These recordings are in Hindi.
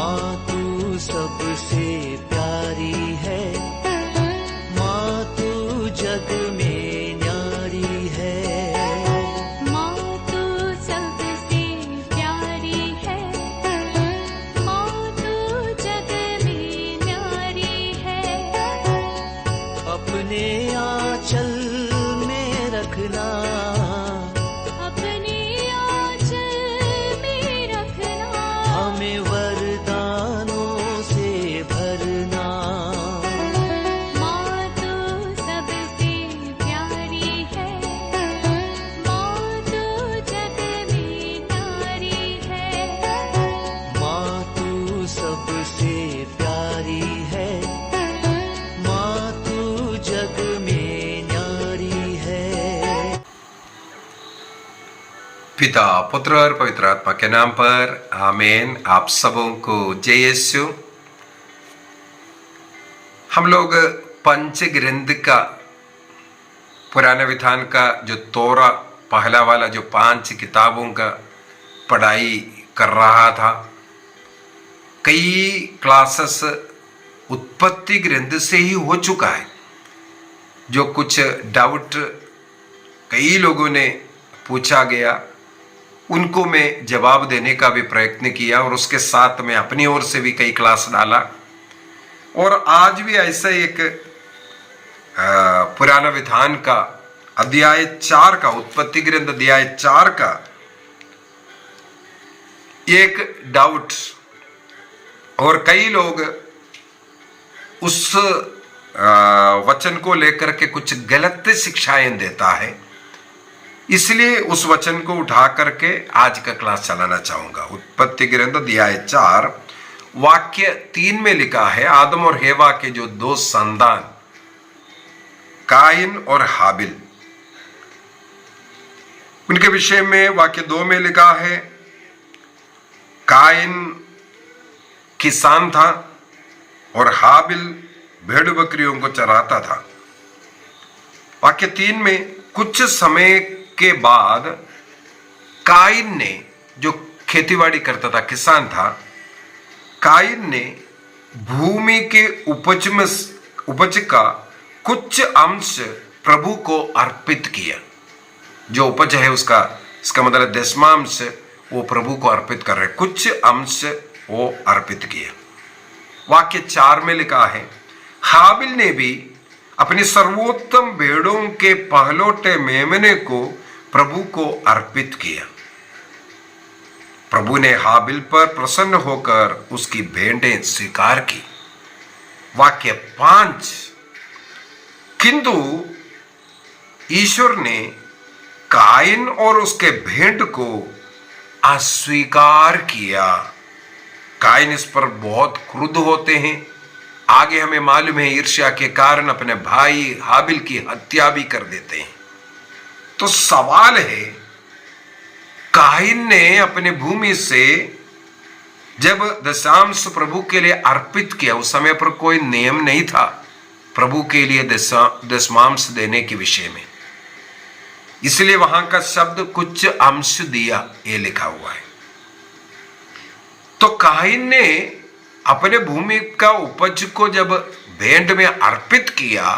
माँ तू सबसे प्यारी है, माँ तू जग में न्यारी है। माँ तू सबसे प्यारी है, माँ तू जग में न्यारी है। अपने आंचल में रखना, अपने आंचल में रखना। हमें वरदानों से भरना। माँ तू सबसे प्यारी है, माँ तू जग में न्यारी है। माँ तू सबसे प्यारी है, माँ तू जग में न्यारी है। पिता, पुत्र और पवित्र आत्मा के नाम पर आमीन। आप सबों को जय यीशु। हम लोग पंच ग्रंथ का, पुराने विधान का जो तोरा पहला वाला जो 5 किताबों का पढ़ाई कर रहा था। कई क्लासेस उत्पत्ति ग्रंथ से ही हो चुका है। जो कुछ डाउट कई लोगों ने पूछा गया, उनको मैं जवाब देने का भी प्रयत्न किया और उसके साथ में अपनी ओर से भी कई क्लास डाला। और आज भी ऐसा एक पुराना विधान का अध्याय 4 का, उत्पत्ति ग्रंथ अध्याय 4 का एक डाउट, और कई लोग उस वचन को लेकर के कुछ गलत शिक्षाएं देता है, इसलिए उस वचन को उठा करके आज का क्लास चलाना चाहूंगा। उत्पत्ति ग्रंथ अध्याय 4 वाक्य 3 में लिखा है, आदम और हेवा के जो 2 संतान काइन और हाबिल, उनके विषय में वाक्य 2 में लिखा है, काइन किसान था और हाबिल भेड़ बकरियों को चराता था। वाक्य 3 में, कुछ समय के बाद काइन ने, जो खेतीबाड़ी करता था, किसान था, काइन ने भूमि के उपज का कुछ अंश प्रभु को अर्पित किया। जो उपज है उसका, इसका मतलब दशमांश वो प्रभु को अर्पित कर रहे, कुछ अंश वो अर्पित किया। वाक्य 4 में लिखा है, हाबिल ने भी अपनी सर्वोत्तम भेड़ों के पहलौठे मेमने को प्रभु को अर्पित किया। प्रभु ने हाबिल पर प्रसन्न होकर उसकी भेंटें स्वीकार की। वाक्य 5, किंतु ईश्वर ने काइन और उसके भेंट को अस्वीकार किया। काइन इस पर बहुत क्रुद्ध होते हैं। आगे हमें मालूम है, ईर्ष्या के कारण अपने भाई हाबिल की हत्या भी कर देते हैं। तो सवाल है, काइन ने अपने भूमि से जब दशांश प्रभु के लिए अर्पित किया, उस समय पर कोई नियम नहीं था प्रभु के लिए दशमांश देने के विषय में, इसलिए वहां का शब्द कुछ अंश दिया, ये लिखा हुआ है। तो काइन ने अपने भूमि का उपज को जब भेंट में अर्पित किया,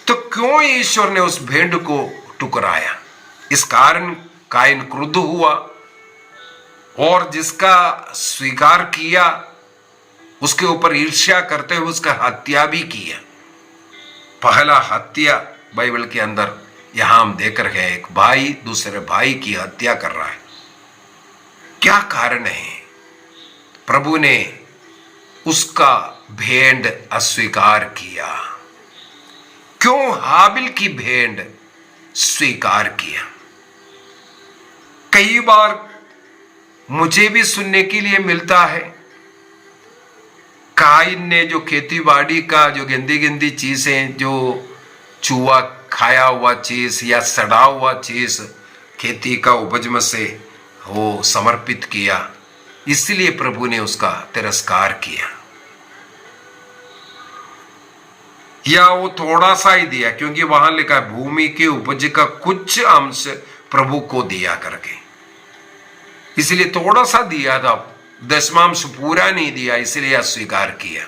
तो क्यों ईश्वर ने उस भेंट को टुकराया? इस कारण काइन क्रुद्ध हुआ और जिसका स्वीकार किया उसके ऊपर ईर्ष्या करते हुए उसका हत्या भी किया। पहला हत्या बाइबल के अंदर यहां हम देख रहे हैं, एक भाई दूसरे भाई की हत्या कर रहा है। क्या कारण है? प्रभु ने उसका भेंट अस्वीकार किया। क्यों हाबिल की भेंट स्वीकार किया? कई बार मुझे भी सुनने के लिए मिलता है, काइन ने जो खेतीबाड़ी का जो गंदी गंदी चीजें, जो चूहा खाया हुआ चीज या सड़ा हुआ चीज खेती का उपज में से वो समर्पित किया, इसलिए प्रभु ने उसका तिरस्कार किया। या वो थोड़ा सा ही दिया, क्योंकि वहां लिखा है भूमि के उपज का कुछ अंश प्रभु को दिया करके, इसलिए थोड़ा सा दिया था दशमांश पूरा नहीं दिया इसलिए अस्वीकार किया।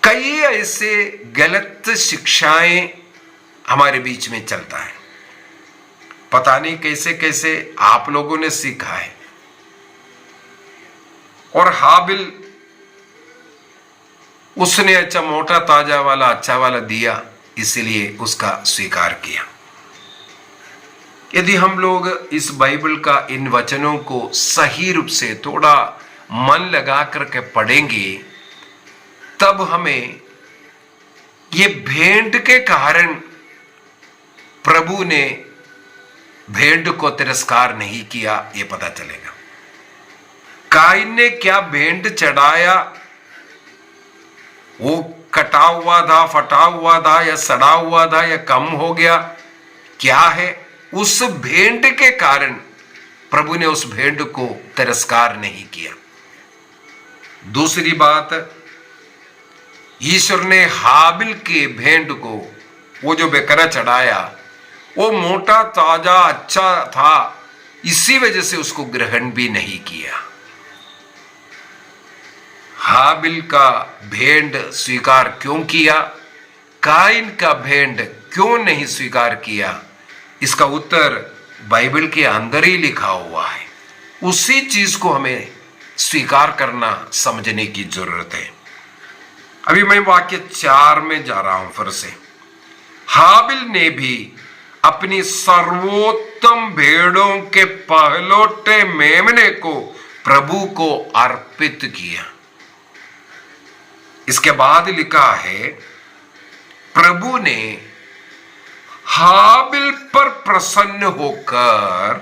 कई ऐसे गलत शिक्षाएं हमारे बीच में चलता है, पता नहीं कैसे कैसे आप लोगों ने सीखा है। और हाबिल उसने अच्छा मोटा ताजा वाला अच्छा वाला दिया, इसलिए उसका स्वीकार किया। यदि हम लोग इस बाइबल का इन वचनों को सही रूप से थोड़ा मन लगा करके पढ़ेंगे, तब हमें ये भेंट के कारण प्रभु ने भेंट को तिरस्कार नहीं किया ये पता चलेगा। काइन ने क्या भेंट चढ़ाया, वो कटा हुआ था, फटा हुआ था, या सड़ा हुआ था, या कम हो गया, क्या है, उस भेंट के कारण प्रभु ने उस भेंट को तिरस्कार नहीं किया। दूसरी बात, ईश्वर ने हाबिल के भेंट को, वो जो बकरा चढ़ाया, वो मोटा ताजा अच्छा था, इसी वजह से उसको ग्रहण भी नहीं किया। हाबिल का भेंट स्वीकार क्यों किया, काइन का भेंट क्यों नहीं स्वीकार किया, इसका उत्तर बाइबल के अंदर ही लिखा हुआ है। उसी चीज को हमें स्वीकार करना, समझने की जरूरत है। अभी मैं वाक्य 4 में जा रहा हूं फिर से। हाबिल ने भी अपनी सर्वोत्तम भेड़ों के पहलौठे मेमने को प्रभु को अर्पित किया। इसके बाद लिखा है, प्रभु ने हाबिल पर प्रसन्न होकर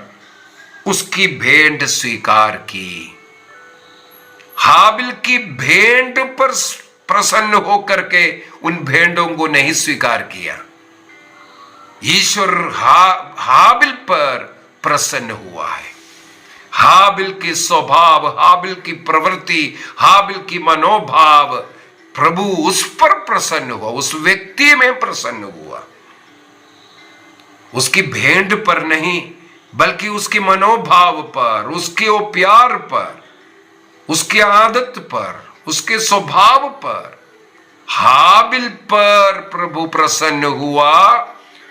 उसकी भेंट स्वीकार की। हाबिल की भेंट पर प्रसन्न होकर के उन भेंटों को नहीं स्वीकार किया। ईश्वर हाबिल पर प्रसन्न हुआ है। हाबिल के स्वभाव, हाबिल की प्रवृत्ति, हाबिल की मनोभाव, प्रभु उस पर प्रसन्न हुआ, उस व्यक्ति में प्रसन्न हुआ। उसकी भेंट पर नहीं, बल्कि उसके मनोभाव पर, उसके वो प्यार पर, उसकी आदत पर, उसके स्वभाव पर, हाबिल पर प्रभु प्रसन्न हुआ।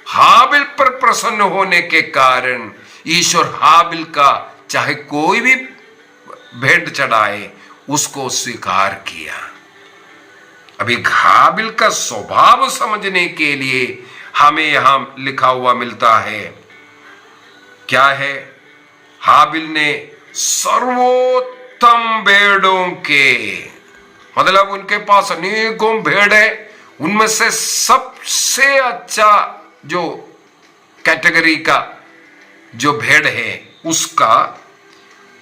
हाबिल पर प्रसन्न होने के कारण ईश्वर हाबिल का चाहे कोई भी भेंट चढ़ाए उसको स्वीकार किया। अभी हाबिल का स्वभाव समझने के लिए हमें यहां लिखा हुआ मिलता है, क्या है, हाबिल ने सर्वोत्तम भेड़ों के, मतलब उनके पास अनेकों भेड़ है, उनमें से सबसे अच्छा जो कैटेगरी का जो भेड़ है उसका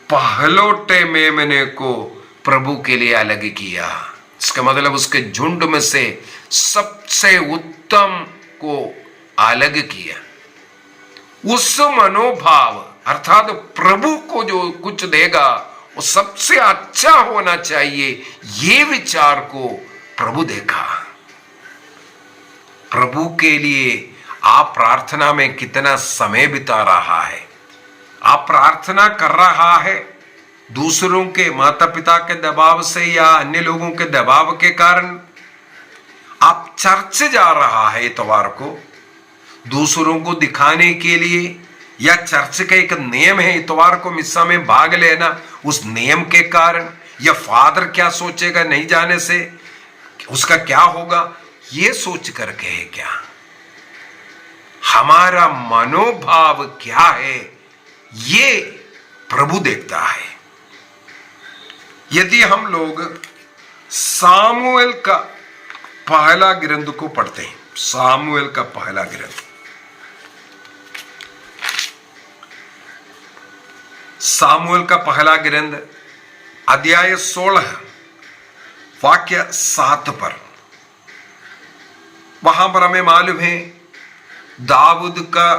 पहलौठे मेमने को प्रभु के लिए अलग किया। इसका मतलब उसके झुंड में से सबसे उत्तम को अलग किया। उस मनोभाव अर्थात प्रभु को जो कुछ देगा वो सबसे अच्छा होना चाहिए, ये विचार को प्रभु देखा। प्रभु के लिए आप प्रार्थना में कितना समय बिता रहा है? आप प्रार्थना कर रहा है दूसरों के, माता पिता के दबाव से या अन्य लोगों के दबाव के कारण? आप चर्च जा रहा है इतवार को दूसरों को दिखाने के लिए, या चर्च का एक नियम है इतवार को मिस्सा में भाग लेना, उस नियम के कारण, या फादर क्या सोचेगा नहीं जाने से उसका क्या होगा, ये सोच करके है क्या? हमारा मनोभाव क्या है ये प्रभु देखता है। यदि हम लोग सामुएल का पहला ग्रंथ को पढ़ते हैं, सामुएल का पहला ग्रंथ, सामुएल का पहला ग्रंथ अध्याय 16 वाक्य 7 पर, वहां पर हमें मालूम है दाऊद का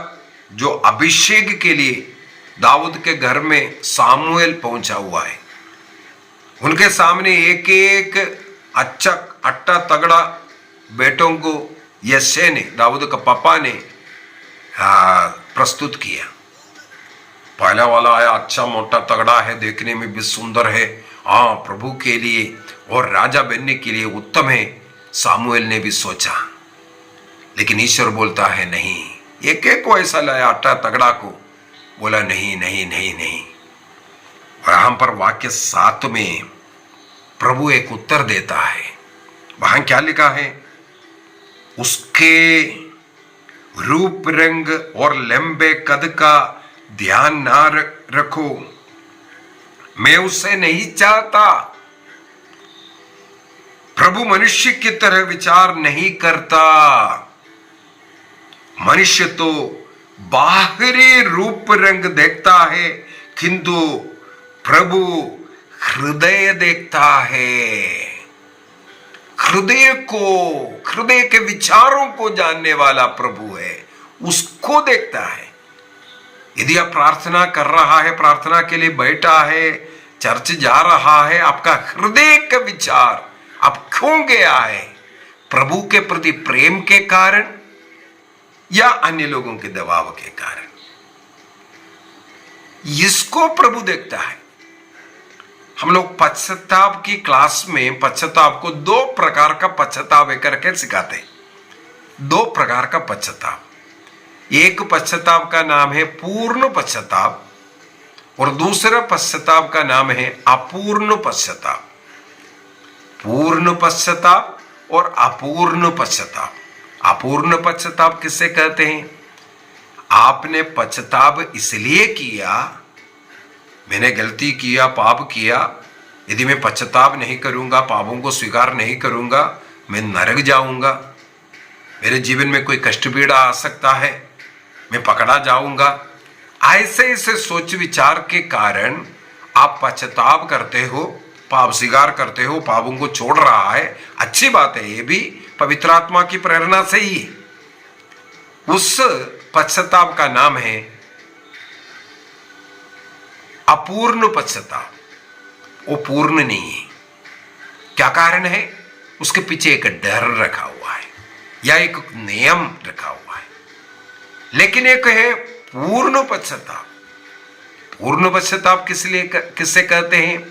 जो अभिषेक के लिए दाऊद के घर में सामुएल पहुंचा हुआ है। उनके सामने एक एक अच्छा अट्टा तगड़ा बेटों को यशे ने, दाऊद का पापा ने प्रस्तुत किया। पहला वाला आया, अच्छा मोटा तगड़ा है, देखने में भी सुंदर है, हाँ प्रभु के लिए और राजा बनने के लिए उत्तम है, सामुएल ने भी सोचा। लेकिन ईश्वर बोलता है नहीं, एक एक को ऐसा लाया, अट्टा तगड़ा को, बोला नहीं नहीं नहीं नहीं। और यहां पर वाक्य 7 में प्रभु एक उत्तर देता है। वहां क्या लिखा है? उसके रूप रंग और लंबे कद का ध्यान ना रखो, मैं उसे नहीं चाहता। प्रभु मनुष्य की तरह विचार नहीं करता। मनुष्य तो बाहरी रूप रंग देखता है, किंतु प्रभु हृदय देखता है। हृदय को, हृदय के विचारों को जानने वाला प्रभु है, उसको देखता है। यदि आप प्रार्थना कर रहा है, प्रार्थना के लिए बैठा है, चर्च जा रहा है, आपका हृदय का विचार आप क्यों गया है? प्रभु के प्रति प्रेम के कारण या अन्य लोगों के दबाव के कारण? इसको प्रभु देखता है। हम लोग पश्चाताप की क्लास में पश्चाताप को 2 प्रकार का पश्चाताप करके सिखाते हैं। 2 प्रकार का पश्चाताप। एक पश्चाताप का नाम है पूर्ण पश्चाताप और दूसरा पश्चाताप का नाम है अपूर्ण पश्चाताप। पूर्ण पश्चाताप और अपूर्ण पश्चाताप। अपूर्ण पश्चाताप किसे कहते हैं? आपने पश्चाताप इसलिए किया, मैंने गलती किया, पाप किया, यदि मैं पश्चाताप नहीं करूंगा, पापों को स्वीकार नहीं करूंगा, मैं नरक जाऊंगा, मेरे जीवन में कोई कष्ट पीड़ा आ सकता है, मैं पकड़ा जाऊंगा। ऐसे ऐसे सोच विचार के कारण आप पश्चाताप करते हो, पाप स्वीकार करते हो, पापों को छोड़ रहा है, अच्छी बात है, ये भी पवित्र आत्मा की प्रेरणा से ही है। उस पश्चाताप का नाम है अपूर्ण पश्चाताप। वो पूर्ण नहीं है। क्या कारण है? उसके पीछे एक डर रखा हुआ है या एक नियम रखा हुआ है। लेकिन एक है पूर्ण पश्चाताप। पूर्ण पश्चाताप किससे कहते हैं?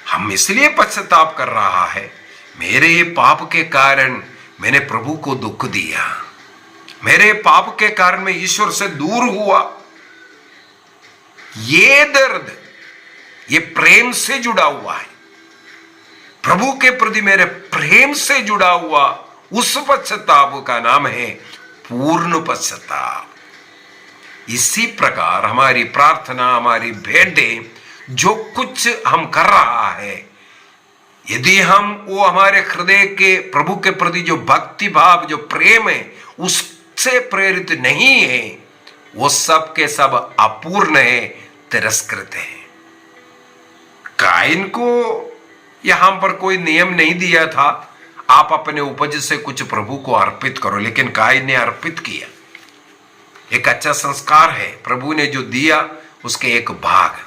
हम इसलिए पश्चाताप कर रहा है, मेरे पाप के कारण मैंने प्रभु को दुख दिया, मेरे पाप के कारण मैं ईश्वर से दूर हुआ। ये दर्द, ये प्रेम से जुड़ा हुआ है, प्रभु के प्रति मेरे प्रेम से जुड़ा हुआ उस पश्चाताप का नाम है पूर्ण पश्चाताप। इसी प्रकार हमारी प्रार्थना, हमारी भेंटें, जो कुछ हम कर रहा है, यदि हम वो हमारे हृदय के प्रभु के प्रति जो भक्ति भाव, जो प्रेम है, उससे प्रेरित नहीं है, वो सब के सब अपूर्ण है, तिरस्कृत है। काइन को यहां पर कोई नियम नहीं दिया था, आप अपने उपज से कुछ प्रभु को अर्पित करो, लेकिन काइन ने अर्पित किया। एक अच्छा संस्कार है, प्रभु ने जो दिया उसके एक भाग।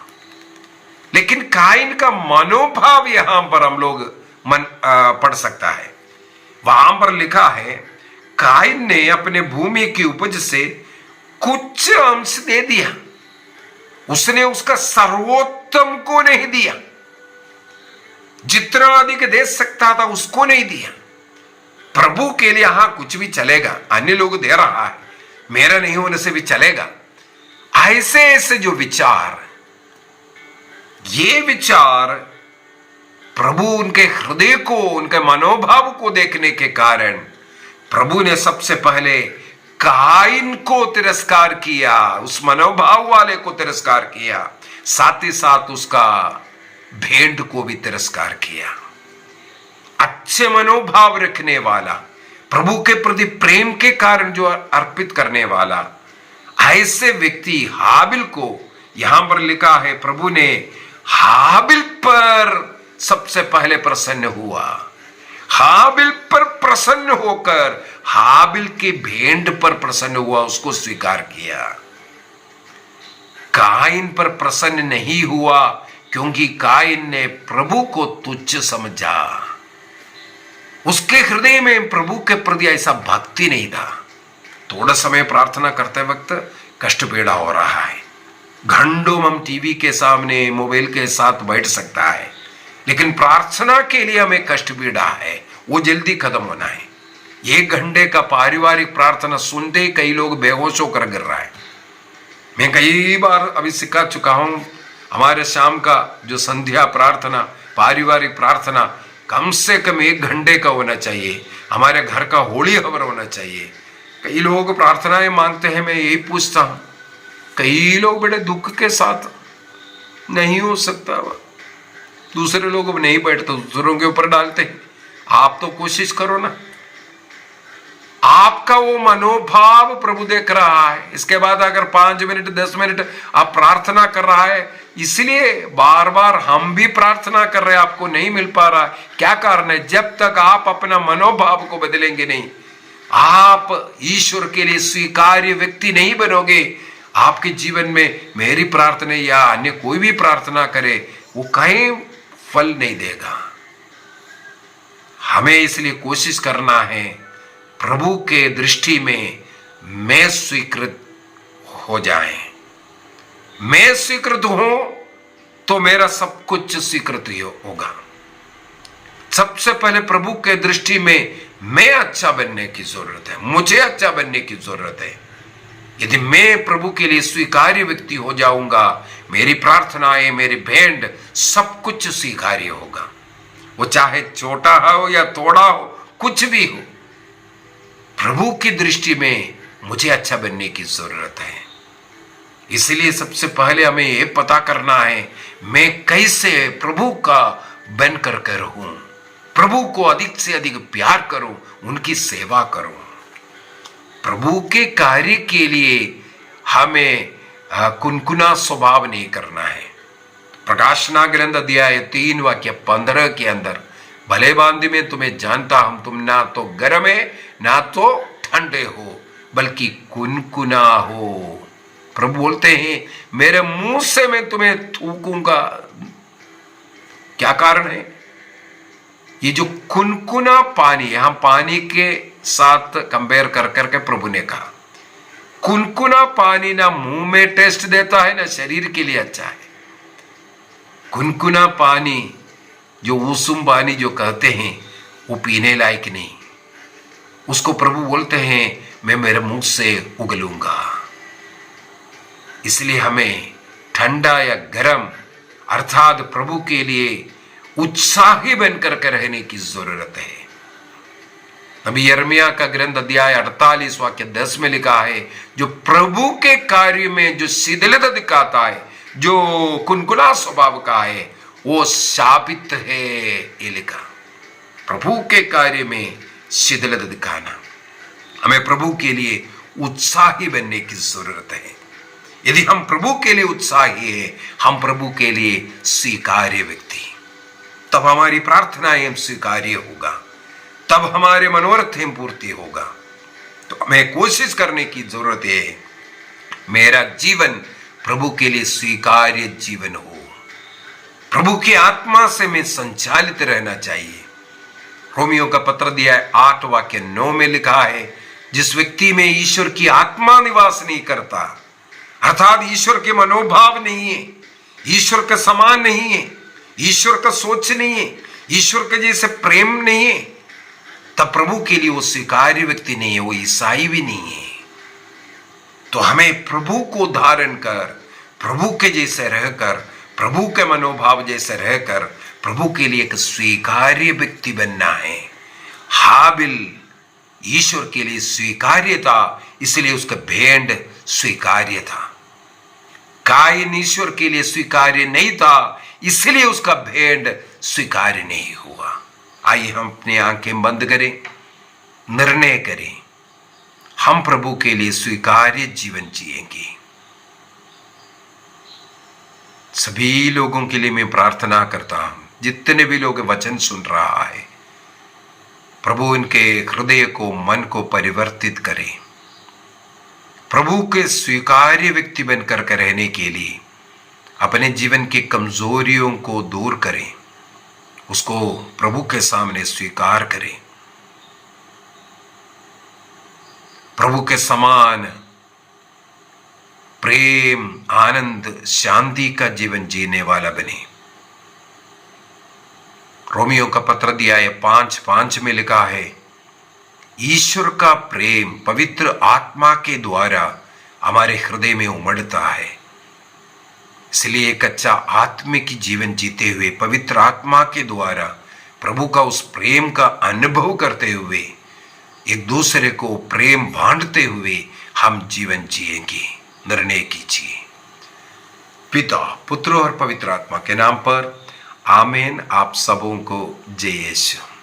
लेकिन काइन का मनोभाव यहां पर हम लोग पढ़ सकता है। वहां पर लिखा है, काइन ने अपने भूमि की उपज से कुछ अंश दे दिया, उसने उसका सर्वोत्तम को नहीं दिया, जितना अधिक दे सकता था उसको नहीं दिया। प्रभु के लिए हां कुछ भी चलेगा, अन्य लोग दे रहा है, मेरा नहीं होने से भी चलेगा। ऐसे ऐसे जो विचार, ये विचार प्रभु उनके हृदय को, उनके मनोभाव को देखने के कारण प्रभु ने सबसे पहले काइन को तिरस्कार किया, उस मनोभाव वाले को तिरस्कार किया, साथ ही साथ उसका भेंट को भी तिरस्कार किया। अच्छे मनोभाव रखने वाला, प्रभु के प्रति प्रेम के कारण जो अर्पित करने वाला, ऐसे व्यक्ति हाबिल को, यहां पर लिखा है प्रभु ने हाबिल पर सबसे पहले प्रसन्न हुआ। हाबिल पर प्रसन्न होकर हाबिल के भेंट पर प्रसन्न हुआ, उसको स्वीकार किया। काइन पर प्रसन्न नहीं हुआ, क्योंकि काइन ने प्रभु को तुच्छ समझा। उसके हृदय में प्रभु के प्रति ऐसा भक्ति नहीं था। थोड़ा समय प्रार्थना करते वक्त कष्ट पीड़ा हो रहा है, घंटों हम टीवी के सामने मोबाइल के साथ बैठ सकता है, लेकिन प्रार्थना के लिए हमें कष्ट पीड़ा है, वो जल्दी खत्म होना है। 1 घंटे का पारिवारिक प्रार्थना सुनते ही कई लोग बेहोश होकर गिर रहा है। मैं कई बार अभी सिखा चुका हूं, हमारे शाम का जो संध्या प्रार्थना, पारिवारिक प्रार्थना कम से कम 1 घंटे का होना चाहिए। हमारे घर का होली हवर होना चाहिए। कई लोग प्रार्थनाएं मांगते हैं, मैं यही पूछता हूं, कई लोग बड़े दुख के साथ नहीं हो सकता, दूसरे लोग नहीं बैठते, दूसरों के ऊपर डालते हैं। आप तो कोशिश करो ना, आपका वो मनोभाव प्रभु देख रहा है। इसके बाद अगर 5 मिनट 10 मिनट आप प्रार्थना कर रहा है, इसलिए बार बार हम भी प्रार्थना कर रहे हैं, आपको नहीं मिल पा रहा है, क्या कारण है? जब तक आप अपना मनोभाव को बदलेंगे नहीं, आप ईश्वर के लिए स्वीकार्य व्यक्ति नहीं बनोगे, आपके जीवन में मेरी प्रार्थना या अन्य कोई भी प्रार्थना करे वो कहीं फल नहीं देगा। हमें इसलिए कोशिश करना है प्रभु के दृष्टि में मैं स्वीकृत हो जाए। मैं स्वीकृत हूं तो मेरा सब कुछ स्वीकृत होगा। सबसे पहले प्रभु के दृष्टि में मैं अच्छा बनने की जरूरत है, मुझे अच्छा बनने की जरूरत है। यदि मैं प्रभु के लिए स्वीकार्य व्यक्ति हो जाऊंगा, मेरी प्रार्थनाएं, मेरी भेंट, सब कुछ स्वीकार्य होगा। वो चाहे छोटा हो या थोड़ा हो, कुछ भी हो, प्रभु की दृष्टि में मुझे अच्छा बनने की जरूरत है। इसलिए सबसे पहले हमें यह पता करना है मैं कैसे प्रभु का बनकर कर हूं, प्रभु को अधिक से अधिक प्यार करूं, उनकी सेवा करूं। प्रभु के कार्य के लिए हमें कुनकुना स्वभाव नहीं करना है। प्रकाशना ग्रंथ अध्याय 3 वाक्य 15 के अंदर, भले बांधी में तुम्हें जानता हूं, तुम ना तो गर्म है ना तो ठंडे हो, बल्कि कुनकुना हो। प्रभु बोलते हैं मेरे मुंह से मैं तुम्हें थूकूंगा। क्या कारण है? ये जो कुनकुना पानी, यहां पानी के साथ कंपेयर कर करके प्रभु ने कहा, कुनकुना पानी ना मुंह में टेस्ट देता है ना शरीर के लिए अच्छा है। कुनकुना पानी, जो उषुम पानी जो कहते हैं, वो पीने लायक नहीं। उसको प्रभु बोलते हैं मैं मेरे मुंह से उगलूंगा। इसलिए हमें ठंडा या गर्म अर्थात प्रभु के लिए उत्साही बनकर के रहने की जरूरत है। नबी यिर्मयाह का ग्रंथ अध्याय 48 वाक्य 10 में लिखा है, जो प्रभु के कार्य में जो शिथिलता दिखाता है, जो कुनकुना स्वभाव का है, वो शापित है। ये लिखा, प्रभु के कार्य में शिथिलता दिखाना। हमें प्रभु के लिए उत्साही बनने की जरूरत है। यदि हम प्रभु के लिए उत्साही है, हम प्रभु के लिए स्वीकार्य व्यक्ति, तब हमारी प्रार्थनाएं स्वीकार्य होगा, तब हमारे मनोरथ पूर्ति होगा। तो हमें कोशिश करने की जरूरत है मेरा जीवन प्रभु के लिए स्वीकार्य जीवन हो। प्रभु की आत्मा से मैं संचालित रहना चाहिए। रोमियो का पत्र दिया है 8 वाक्य 9 में लिखा है, जिस व्यक्ति में ईश्वर की आत्मा निवास नहीं करता, अर्थात ईश्वर के मनोभाव नहीं है, ईश्वर का समान नहीं है, ईश्वर का सोच नहीं है, ईश्वर के जैसे प्रेम नहीं है, तब प्रभु के लिए वो स्वीकार्य व्यक्ति नहीं है, वो ईसाई भी नहीं है। तो हमें प्रभु को धारण कर, प्रभु के जैसे रहकर, प्रभु के मनोभाव जैसे रहकर प्रभु के लिए एक स्वीकार्य व्यक्ति बनना है। हाबिल ईश्वर के लिए स्वीकार्य था, इसलिए उसका भेंट स्वीकार्य था। कायन ईश्वर के लिए स्वीकार्य नहीं था, इसलिए उसका भेंट स्वीकार्य नहीं हुआ। आइए हम अपनी आंखें बंद करें, निर्णय करें, हम प्रभु के लिए स्वीकार्य जीवन जिएंगे। सभी लोगों के लिए मैं प्रार्थना करता हूं, जितने भी लोग वचन सुन रहा है, प्रभु इनके हृदय को, मन को परिवर्तित करें। प्रभु के स्वीकार्य व्यक्ति बनकर के रहने के लिए अपने जीवन की कमजोरियों को दूर करें, उसको प्रभु के सामने स्वीकार करें। प्रभु के समान प्रेम, आनंद, शांति का जीवन जीने वाला बने। रोमियो का पत्र अध्याय 5:5 में लिखा है, ईश्वर का प्रेम पवित्र आत्मा के द्वारा हमारे हृदय में उमड़ता है। इसलिए एक अच्छा आत्मिक जीवन जीते हुए पवित्र आत्मा के द्वारा प्रभु का उस प्रेम का अनुभव करते हुए एक दूसरे को प्रेम बांटते हुए हम जीवन जिएंगे। निर्णय कीजिए। पिता, पुत्र और पवित्र आत्मा के नाम पर आमीन। आप सबों को जय यीशु।